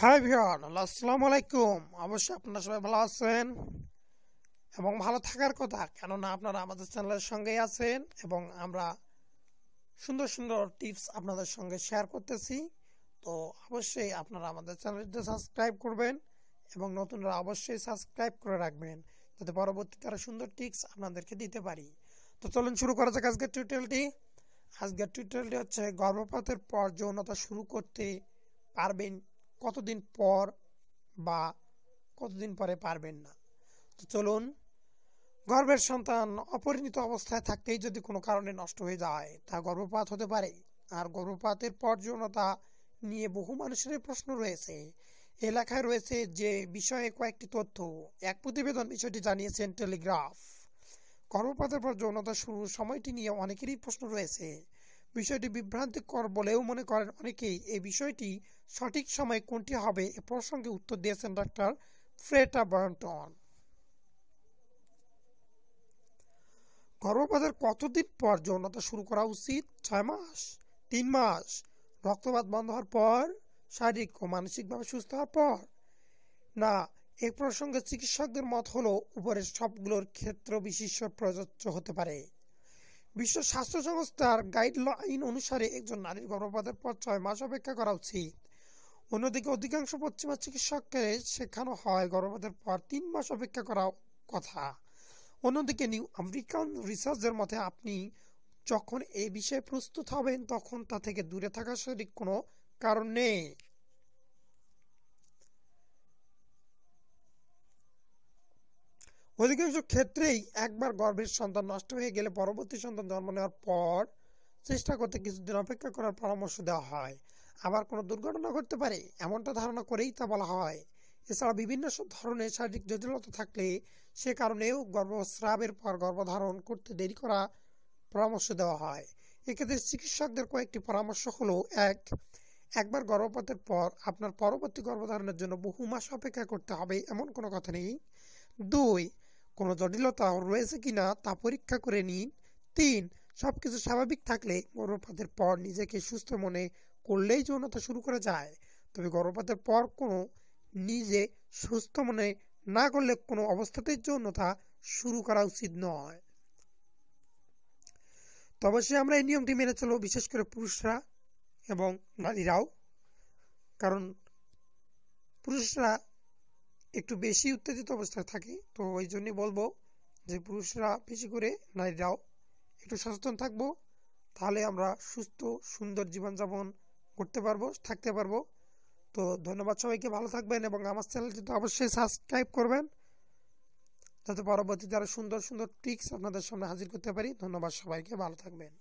High viewer, আসসালামু আলাইকুম। অবশ্যই আপনারা সবাই ভালো আছেন এবং ভালো থাকার কথা, কেননা আপনারা আমাদের চ্যানেলের সঙ্গেই আছেন এবং আমরা সুন্দর সুন্দর টিপস আপনাদের সঙ্গে শেয়ার করতেছি। তো অবশ্যই আপনারা আমাদের চ্যানেলটি সাবস্ক্রাইব করবেন এবং নতুনরা অবশ্যই সাবস্ক্রাইব করে রাখবেন, যাতে পরবর্তীতে আরও সুন্দর টিপস আপনাদেরকে দিতে পারি। তো চলুন শুরু করা যাক আজকের টিউটোরিয়ালটি। আজকের টিউটোরিয়ালটি হচ্ছে গর্ভপাতের পর যৌনতা শুরু করতে পারবেন কতদিন পর বা কতদিন পরে পারবেন না। তো চলুন, গর্ভের সন্তান অপরিণত অবস্থায় থাকতেই যদি কোনো কারণে নষ্ট হয়ে যায় তা গর্ভপাত হতে পারে। আর গর্ভপাতের পর যৌনতা নিয়ে বহু মানুষের প্রশ্ন রয়েছে। এলাকায় রয়েছে যে বিষয়ে কয়েকটি তথ্য। এক প্রতিবেদন বিষয়টি জানিয়েছেন টেলিগ্রাফ। গর্ভপাতের পর যৌনতা শুরুর সময়টি নিয়ে অনেকেরই প্রশ্ন রয়েছে। বিষয়টি বিভ্রান্তিকর বলেও মনে করেন অনেকেই। এই বিষয়টি সঠিক সময় কোনটি হবে এ প্রসঙ্গে উত্তর দিয়েছেন ডক্টর ফ্রেটা বার্নটন। গর্ভপাতের কতদিন পর যৌনতা শুরু করা উচিত? 6 মাস, 3 মাস, রক্তপাত বন্ধ হওয়ার পর, শারীরিক ও মানসিকভাবে সুস্থ হওয়ার পর? না, এ প্রসঙ্গে চিকিৎসকদের মত হলো উপরের সবগুলোর ক্ষেত্র বিশেষ প্রযোজ্য হতে পারে। বিশ্ব স্বাস্থ্য সংস্থার গাইডলাইন অনুসারে একজন নারীর গর্ভপাতের পর 6 মাস অপেক্ষা করা উচিত। অন্যদিকে অধিকাংশ পশ্চিমা চিকিৎসককে শেখানো হয় গর্ভপাতের পর 3 মাস অপেক্ষা করার কথা। অন্যদিকে নিউ আমেরিকান রিসার্চের মতে আপনি যখন এই বিষয়ে প্রস্তুত হবেন তখন তা থেকে দূরে থাকার শারীরিক কোনো কারণ নেই। অধিকাংশ ক্ষেত্রেই একবার গর্ভের সন্তান নষ্ট হয়ে গেলে পরবর্তী সন্তান জন্ম নেওয়ার পর চেষ্টা করতে কিছুদিন অপেক্ষা করার পরামর্শ দেওয়া হয়। আবার কোনো দুর্ঘটনা ঘটতে পারে এমনটা ধারণা করেই তা বলা হয়। এছাড়া বিভিন্ন ধরনের শারীরিক জটিলতা থাকলে সে কারণেও গর্ভস্রাবের পর গর্ভধারণ করতে দেরি করা পরামর্শ দেওয়া হয়। এক্ষেত্রে চিকিৎসকদের কয়েকটি পরামর্শ হলো: একবার গর্ভপাতের পর আপনার পরবর্তী গর্ভধারণের জন্য বহু মাস অপেক্ষা করতে হবে এমন কোনো কথা নেই। 2, কোনো জটিলতা রয়েছে কিনা তা পরীক্ষা করে নিন। 3, সবকিছু স্বাভাবিক থাকলে গর্ভপাতের পর নিজেকে সুস্থ মনে করলেই যৌনতা শুরু করা যায়। তবে গর্ভপাতের পর কোনো নিজে সুস্থ মনে না করলে কোনো অবস্থাতেই যৌনতা শুরু করা উচিত নয়। তো অবশ্যই আমরা এই নিয়মটি মেনে চলব, বিশেষ করে পুরুষরা এবং নারীরাও, কারণ পুরুষরা একটু বেশি উত্তেজিত অবস্থায় থাকে। তো ওই জন্যই বলবো যে পুরুষরা বেশি করে, নারীরাও একটু সচেতন থাকবো, তাহলে আমরা সুস্থ সুন্দর জীবনযাপন করতে পারবো, থাকতে পারবো। তো ধন্যবাদ সবাইকে, ভালো থাকবেন এবং আমার চ্যানেলটি তো অবশ্যই সাবস্ক্রাইব করবেন, যাতে পরবর্তীতে আরো সুন্দর সুন্দর ট্রিক্স আপনাদের সামনে হাজির করতে পারি। ধন্যবাদ সবাইকে, ভালো থাকবেন।